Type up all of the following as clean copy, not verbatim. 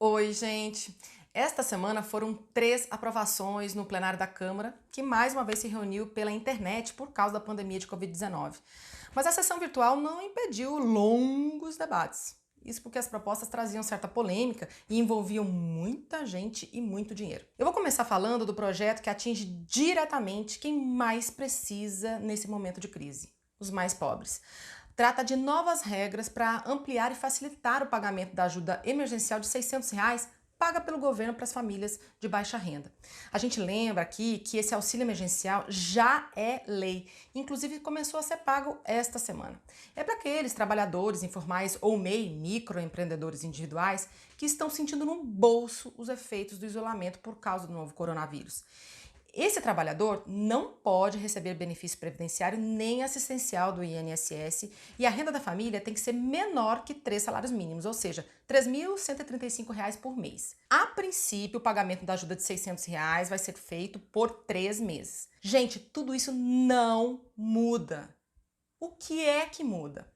Oi, gente! Esta semana foram 3 aprovações no plenário da Câmara, que mais uma vez se reuniu pela internet por causa da pandemia de Covid-19. Mas a sessão virtual não impediu longos debates. Isso porque as propostas traziam certa polêmica e envolviam muita gente e muito dinheiro. Eu vou começar falando do projeto que atinge diretamente quem mais precisa nesse momento de crise: os mais pobres. Trata de novas regras para ampliar e facilitar o pagamento da ajuda emergencial de R$ 600 paga pelo governo para as famílias de baixa renda. A gente lembra aqui que esse auxílio emergencial já é lei, inclusive começou a ser pago esta semana. É para aqueles trabalhadores informais ou MEI, microempreendedores individuais, que estão sentindo no bolso os efeitos do isolamento por causa do novo coronavírus. Esse trabalhador não pode receber benefício previdenciário nem assistencial do INSS e a renda da família tem que ser menor que 3 salários mínimos, ou seja, R$ 3.135 por mês. A princípio, o pagamento da ajuda de R$ 600 vai ser feito por 3 meses. Gente, tudo isso não muda. O que é que muda?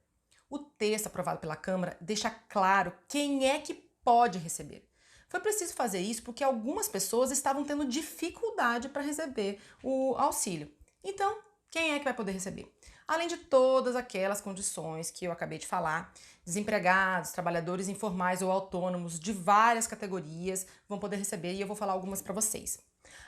O texto aprovado pela Câmara deixa claro quem é que pode receber. Foi preciso fazer isso porque algumas pessoas estavam tendo dificuldade para receber o auxílio. Então, quem é que vai poder receber? Além de todas aquelas condições que eu acabei de falar, desempregados, trabalhadores informais ou autônomos de várias categorias vão poder receber e eu vou falar algumas para vocês.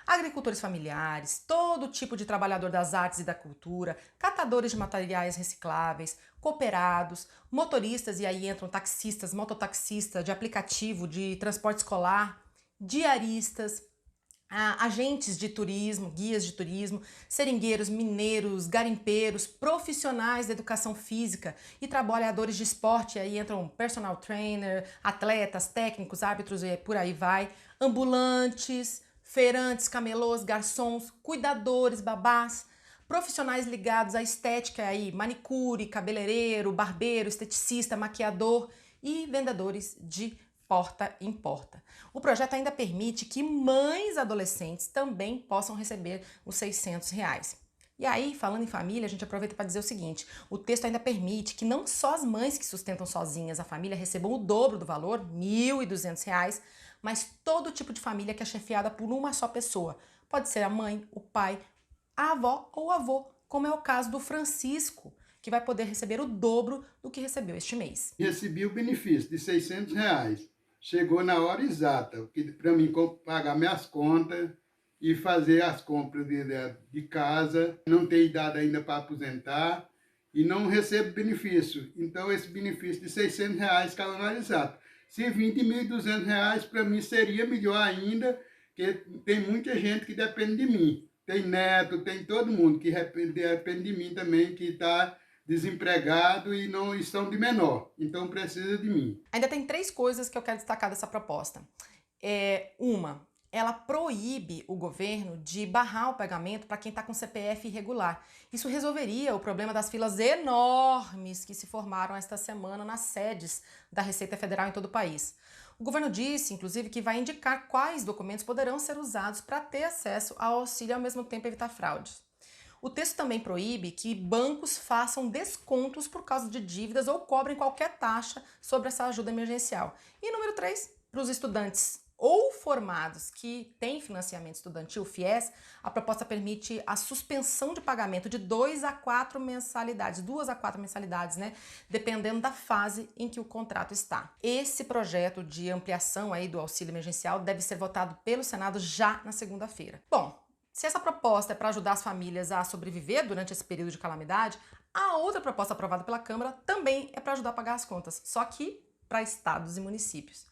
Agricultores familiares, todo tipo de trabalhador das artes e da cultura, catadores de materiais recicláveis, cooperados, motoristas, e aí entram taxistas, mototaxistas de aplicativo de transporte escolar, diaristas, agentes de turismo, guias de turismo, seringueiros, mineiros, garimpeiros, profissionais da educação física e trabalhadores de esporte, aí entram personal trainer, atletas, técnicos, árbitros e por aí vai, ambulantes, feirantes, camelôs, garçons, cuidadores, babás, profissionais ligados à estética aí, manicure, cabeleireiro, barbeiro, esteticista, maquiador e vendedores de porta em porta. O projeto ainda permite que mães adolescentes também possam receber os R$ 600. E aí, falando em família, a gente aproveita para dizer o seguinte: o texto ainda permite que não só as mães que sustentam sozinhas a família recebam o dobro do valor, R$ 1.200, mas todo tipo de família que é chefiada por uma só pessoa. Pode ser a mãe, o pai, a avó ou o avô, como é o caso do Francisco, que vai poder receber o dobro do que recebeu este mês. Recebi o benefício de R$ 600. Chegou na hora exata para mim pagar minhas contas e fazer as compras de casa. Não tenho idade ainda para aposentar e não recebo benefício. Então, esse benefício de R$ 600 caiu na hora exata. Se vir de R$ 1.200, para mim seria melhor ainda, porque tem muita gente que depende de mim. Tem neto, tem todo mundo que depende de mim também, que está desempregado e não estão de menor, então precisa de mim. Ainda tem 3 coisas que eu quero destacar dessa proposta. Ela proíbe o governo de barrar o pagamento para quem está com CPF irregular. Isso resolveria o problema das filas enormes que se formaram esta semana nas sedes da Receita Federal em todo o país. O governo disse, inclusive, que vai indicar quais documentos poderão ser usados para ter acesso ao auxílio e, ao mesmo tempo, evitar fraudes. O texto também proíbe que bancos façam descontos por causa de dívidas ou cobrem qualquer taxa sobre essa ajuda emergencial. E número 3, para os estudantes ou formados que têm financiamento estudantil, FIES, a proposta permite a suspensão de pagamento de 2 a 4 mensalidades, 2 a 4 mensalidades, né? Dependendo da fase em que o contrato está. Esse projeto de ampliação aí do auxílio emergencial deve ser votado pelo Senado já na segunda-feira. Bom, se essa proposta é para ajudar as famílias a sobreviver durante esse período de calamidade, a outra proposta aprovada pela Câmara também é para ajudar a pagar as contas, só que para estados e municípios.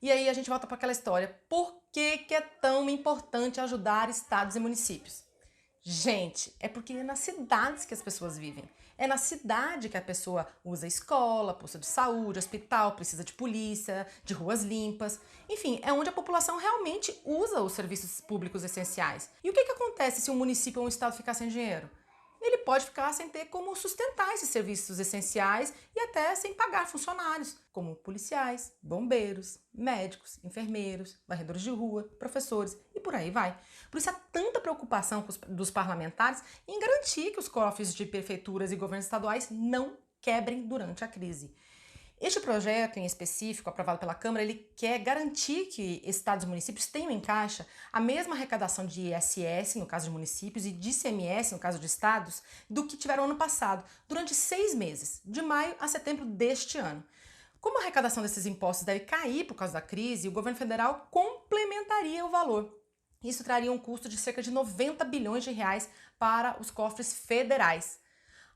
E aí a gente volta para aquela história: por que é tão importante ajudar estados e municípios? Gente, é porque é nas cidades que as pessoas vivem. É na cidade que a pessoa usa escola, posto de saúde, hospital, precisa de polícia, de ruas limpas. Enfim, é onde a população realmente usa os serviços públicos essenciais. E o que acontece se um município ou um estado ficar sem dinheiro? Ele pode ficar sem ter como sustentar esses serviços essenciais e até sem pagar funcionários, como policiais, bombeiros, médicos, enfermeiros, varredores de rua, professores e por aí vai. Por isso há tanta preocupação dos parlamentares em garantir que os cofres de prefeituras e governos estaduais não quebrem durante a crise. Este projeto, em específico, aprovado pela Câmara, ele quer garantir que estados e municípios tenham em caixa a mesma arrecadação de ISS, no caso de municípios, e de ICMS, no caso de estados, do que tiveram ano passado, durante 6 meses, de maio a setembro deste ano. Como a arrecadação desses impostos deve cair por causa da crise, o governo federal complementaria o valor. Isso traria um custo de cerca de 90 bilhões de reais para os cofres federais.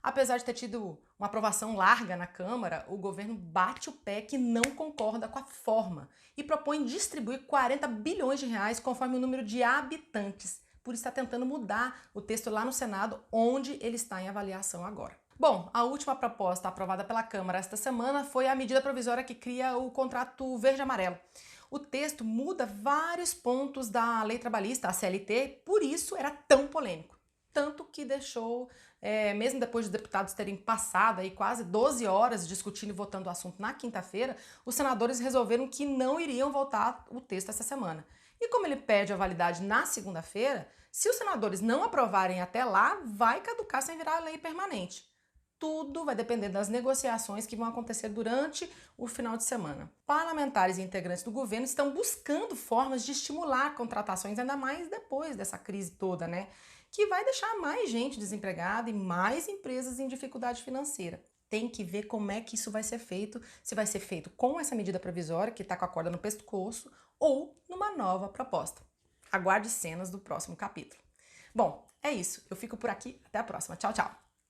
Apesar de ter tido uma aprovação larga na Câmara, o governo bate o pé que não concorda com a forma e propõe distribuir 40 bilhões de reais conforme o número de habitantes. Por isso está tentando mudar o texto lá no Senado, onde ele está em avaliação agora. Bom, a última proposta aprovada pela Câmara esta semana foi a medida provisória que cria o contrato verde-amarelo. O texto muda vários pontos da lei trabalhista, a CLT, por isso era tão polêmico. Tanto que deixou, mesmo depois de deputados terem passado aí quase 12 horas discutindo e votando o assunto na quinta-feira, os senadores resolveram que não iriam votar o texto essa semana. E como ele perde a validade na segunda-feira, se os senadores não aprovarem até lá, vai caducar sem virar lei permanente. Tudo vai depender das negociações que vão acontecer durante o final de semana. Parlamentares e integrantes do governo estão buscando formas de estimular contratações, ainda mais depois dessa crise toda, né? Que vai deixar mais gente desempregada e mais empresas em dificuldade financeira. Tem que ver como é que isso vai ser feito, se vai ser feito com essa medida provisória, que está com a corda no pescoço, ou numa nova proposta. Aguarde cenas do próximo capítulo. Bom, é isso. Eu fico por aqui. Até a próxima. Tchau, tchau.